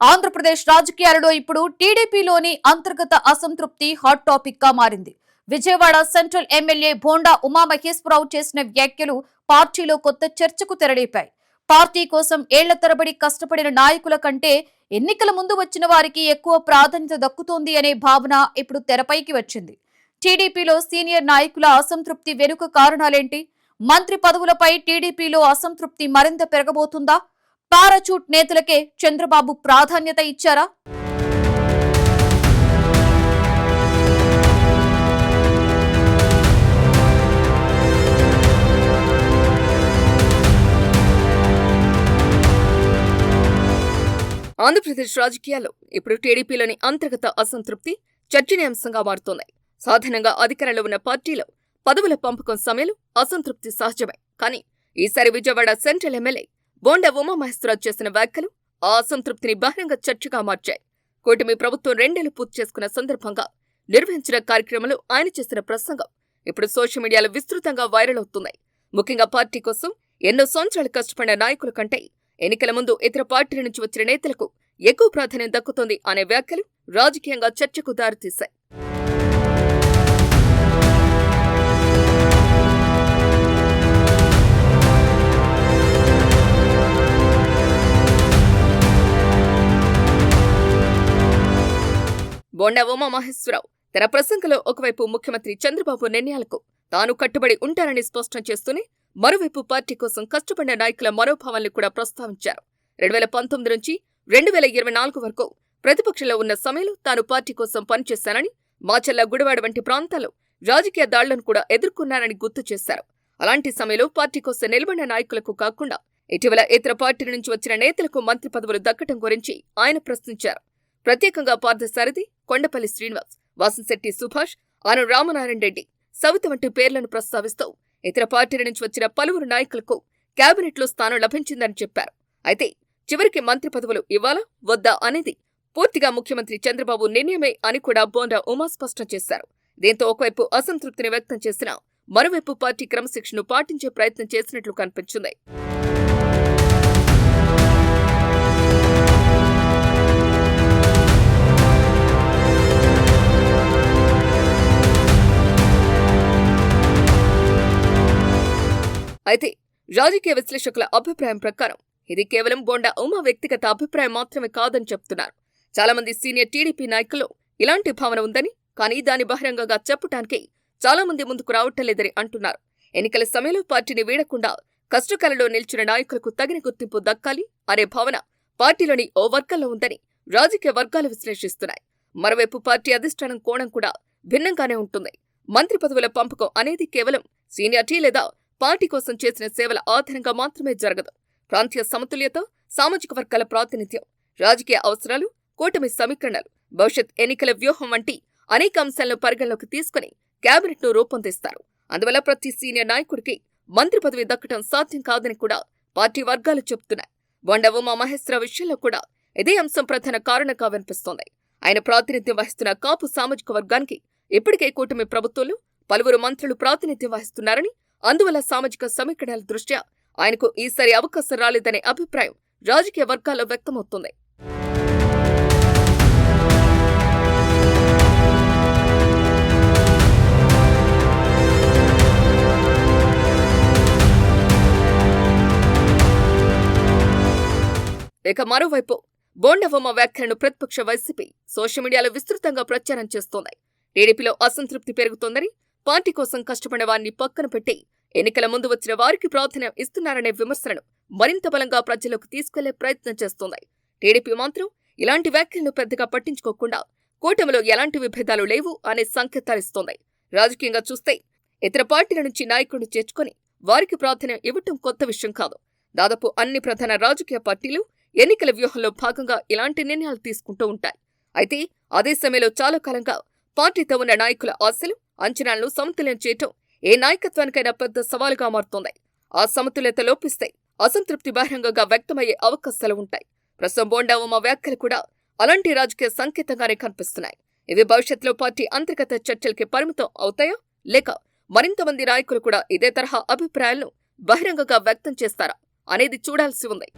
ఆంధ్రప్రదేశ్ రాజకీయాలలో ఇప్పుడు టీడీపీలోని అంతర్గత అసంతృప్తి హాట్ టాపిక్ గా మారింది. విజయవాడ సెంట్రల్ ఎమ్మెల్యే బోండా ఉమామహేశ్వరరావు చేసిన వ్యాఖ్యలు పార్టీలో కొత్త చర్చకు తెరలేపాయి. పార్టీ కోసం ఏళ్ల తరబడి కష్టపడిన నాయకుల కంటే ఎన్నికల ముందు వచ్చిన వారికి ఎక్కువ ప్రాధాన్యత దక్కుతోంది అనే భావన ఇప్పుడు తెరపైకి వచ్చింది. టీడీపీలో సీనియర్ నాయకుల అసంతృప్తి వెనుక కారణాలేంటి? మంత్రి పదవులపై టీడీపీలో అసంతృప్తి మరింత పెరగబోతుందా? పారాచూట్ నేతలకే చంద్రబాబు ప్రాధాన్యత ఇచ్చారా? ఆంధ్రప్రదేశ్ రాజకీయాల్లో ఇప్పుడు టీడీపీలోని అంతర్గత అసంతృప్తి చర్చనీయాంశంగా మారుతోంది. సాధారణంగా అధికారంలో ఉన్న పార్టీలో పదవుల పంపకం సమయంలో అసంతృప్తి సహజమే. కానీ ఈసారి విజయవాడ సెంట్రల్ ఎమ్మెల్యే బోండా ఉమామహేశ్వరరావు చేసిన వ్యాఖ్యలు ఆ అసంతృప్తిని బహిరంగ చర్చగా మార్చాయి. కూటమి ప్రభుత్వం 2 ఏళ్లు పూర్తి చేసుకున్న సందర్భంగా నిర్వహించిన కార్యక్రమంలో ఆయన చేసిన ప్రసంగం ఇప్పుడు సోషల్ మీడియాలో విస్తృతంగా వైరల్ అవుతున్నాయి. ముఖ్యంగా పార్టీ కోసం ఎన్నో సంవత్సరాలు కష్టపడిన నాయకుల కంటే ఎన్నికల ముందు ఇతర పార్టీల నుంచి వచ్చిన నేతలకు ఎక్కువ ప్రాధాన్యం దక్కుతోంది అనే వ్యాఖ్యలు రాజకీయంగా చర్చకు దారితీశాయి. బోండా ఉమామహేశ్వరరావు తన ప్రసంగంలో ఒకవైపు ముఖ్యమంత్రి చంద్రబాబు నిర్ణయాలకు తాను కట్టుబడి ఉంటారని స్పష్టం చేస్తూనే మరోవైపు పార్టీ కోసం కష్టపడిన నాయకుల మనోభావాలను కూడా ప్రస్తావించారు. 2019 నుంచి 2024 వరకు ప్రతిపక్షంలో ఉన్న సమయంలో తాను పార్టీ కోసం పనిచేశానని, మాచర్ల, గుడివాడ వంటి ప్రాంతాల్లో రాజకీయ దాళ్లను కూడా ఎదుర్కొన్నానని గుర్తు చేశారు. అలాంటి సమయంలో పార్టీ కోసం నిలబడిన నాయకులకు కాకుండా ఇటీవల ఇతర పార్టీల నుంచి వచ్చిన నేతలకు మంత్రి పదవులు దక్కడం గురించి ఆయన ప్రశ్నించారు. ప్రత్యేకంగా పార్థసారథి, కొండపల్లి శ్రీనివాస్, వాసంశెట్టి సుభాష్, ఆనం రామనారాయణ రెడ్డి, సవిత వంటి పేర్లను ప్రస్తావిస్తూ ఇతర పార్టీల నుంచి వచ్చిన పలువురు నాయకులకు కేబినెట్లో స్థానం లభించిందని చెప్పారు. అయితే చివరికి మంత్రి పదవులు ఇవ్వాలా వద్దా అనేది పూర్తిగా ముఖ్యమంత్రి చంద్రబాబు నిర్ణయమే అని కూడా బోండా ఉమా స్పష్టం చేశారు. దీంతో ఒకవైపు అసంతృప్తిని వ్యక్తం చేసినా మరోవైపు పార్టీ క్రమశిక్షణను పాటించే ప్రయత్నం చేసినట్లు కనిపించింది. అయితే రాజకీయ విశ్లేషకుల అభిప్రాయం ప్రకారం ఇది కేవలం బోండా ఉమా వ్యక్తిగత అభిప్రాయం మాత్రమే కాదని చెప్తున్నారు. చాలా మంది సీనియర్ టీడీపీ నాయకుల్లో ఇలాంటి భావన ఉందని, కానీ దాని బహిరంగంగా చెప్పడానికి చాలా మంది ముందుకు రావటం లేదని అంటున్నారు. ఎన్నికల సమయంలో పార్టీని వీడకుండా కష్టకాలంలో నిల్చిన నాయకులకు తగిన గుర్తింపు దక్కాలి అనే భావన పార్టీలోని ఓ వర్గంలో ఉందని రాజకీయ వర్గాలు విశ్లేషిస్తున్నాయి. మరోవైపు పార్టీ అధిష్టానం కోణం కూడా భిన్నంగానే ఉంటుంది. మంత్రి పదవుల పంపకం అనేది కేవలం సీనియారిటీ లేదా పార్టీ కోసం చేసిన సేవల ఆధారంగా మాత్రమే జరగదు. ప్రాంతీయ సమతుల్యత, సామాజిక వర్గాల ప్రాతినిధ్యం, రాజకీయ అవసరాలు, కూటమి సమీకరణలు, భవిష్యత్ ఎన్నికల వ్యూహం వంటి అనేక అంశాలను పరిగణలోకి తీసుకుని కేబినెట్ను రూపొందిస్తారు. అందువల్ల ప్రతి సీనియర్ నాయకుడికి మంత్రి పదవి దక్కడం సాధ్యం కాదని కూడా పార్టీ వర్గాలు చెబుతున్నాయి. బోండా ఉమామహేశ్వరరావు విషయంలో కూడా ఇదే అంశం ప్రధాన కారణంగా వినిపిస్తోంది. ఆయన ప్రాతినిధ్యం వహిస్తున్న కాపు సామాజిక వర్గానికి ఇప్పటికే కూటమి ప్రభుత్వంలో పలువురు మంత్రులు ప్రాతినిధ్యం వహిస్తున్నారని, అందువల్ల సామాజిక సమీకరణల దృష్ట్యా ఆయనకు ఈసారి అవకాశం రాలేదనే అభిప్రాయం రాజకీయ వర్గాల్లో వ్యక్తమవుతోంది. ఇక మరోవైపు బోండా ఉమా వ్యాఖ్యలను ప్రతిపక్ష వైసీపీ సోషల్ మీడియాలో విస్తృతంగా ప్రచారం చేస్తోంది. టీడీపీలో అసంతృప్తి పెరుగుతోందని, పార్టీ కోసం కష్టపడిన వారిని పక్కన పెట్టి ఎన్నికల ముందు వచ్చిన వారికి ప్రాధాన్యం ఇస్తున్నారనే విమర్శలను మరింత బలంగా ప్రజలకు తీసుకెళ్లే ప్రయత్నం చేస్తోంది. టీడీపీ మాత్రం ఇలాంటి వ్యాఖ్యలను పెద్దగా పట్టించుకోకుండా కూటమిలో ఎలాంటి విభేదాలు లేవు అనే సంకేతాలిస్తోంది. రాజకీయంగా చూస్తే ఇతర పార్టీల నుంచి నాయకుడిని చేర్చుకుని వారికి ప్రాధాన్యం ఇవ్వటం కొత్త విషయం కాదు. దాదాపు అన్ని ప్రధాన రాజకీయ పార్టీలు ఎన్నికల వ్యూహంలో భాగంగా ఇలాంటి నిర్ణయాలు తీసుకుంటూ ఉంటాయి. అయితే అదే సమయంలో చాలా కాలంగా పార్టీతో ఉన్న నాయకుల ఆశలు, అంచనాలను సమతుల్యం చేయటం ఏ నాయకత్వానికైనా పెద్ద సవాలుగా మారుతోంది. ఆ సమతుల్యత లోపిస్తే అసంతృప్తి బహిరంగంగా వ్యక్తమయ్యే అవకాశాలు ఉంటాయి. ప్రస్తుతం బోండా ఉమా వ్యాఖ్యలు కూడా అలాంటి రాజకీయ సంకేతంగానే కనిపిస్తున్నాయి. ఇవి భవిష్యత్తులో పార్టీ అంతర్గత చర్చలకి పరిమితం అవుతాయా, లేక మరింత మంది నాయకులు కూడా ఇదే తరహా అభిప్రాయాలను బహిరంగంగా వ్యక్తం చేస్తారా అనేది చూడాల్సి ఉంది.